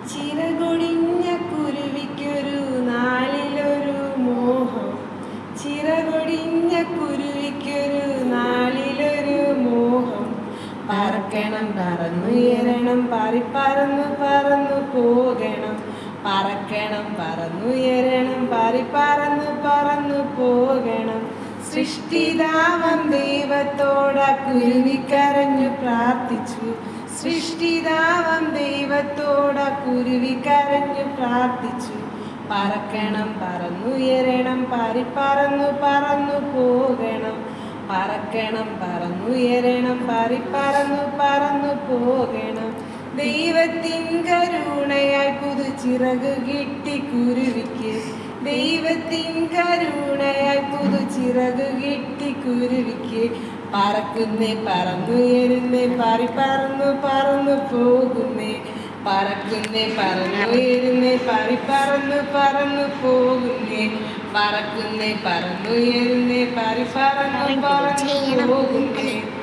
ചിറകൊടിഞ്ഞ കുരുവിക്കൊരു നാളിലൊരു മോഹം. ചിറകൊടിഞ്ഞ കുരുവിക്കൊരു നാളിലൊരു മോഹം. പറക്കണം പറന്നുയരണം, പാറിപ്പറന്നു പറന്നു പോകണം. പറക്കണം പറന്നുയരണം, പാറിപ്പറന്നു പറന്നു പോകണം. സൃഷ്ടിതാവം ദൈവത്തോട കുരുവി കരഞ്ഞു പ്രാർത്ഥിച്ചു. സൃഷ്ടിതാവം ദൈവത്തോട കുരുവി കരഞ്ഞു പ്രാർത്ഥിച്ചു. പറക്കണം പറന്നുയരണം, പാറിപ്പറന്നു പറന്നു പോകണം. പറക്കണം പറന്നുയരണം, പാറിപ്പറന്നു പറന്നു പോകണം. ദൈവത്തിൻ കരുണയായി പുതുച്ചിറക് കിട്ടി കുരുവിക്ക്. ദൈവത്തിൻ കരുണയായി പുതുച്ചിറക് കിട്ടി കുരുവിക്ക്. പറക്കുന്നേ പറന്നുയരുന്നേ, പാറിപ്പറന്നു പറന്നു പോകുന്നേ. പറക്കുന്നേ പറന്നുയരുന്നേ, പാറിപ്പറന്നു പറന്നു പോകുന്നേ. പറക്കുന്നേ പറന്നുയരുന്നേ, പാറിപ്പറന്നു പറന്നു പോകുന്നേ.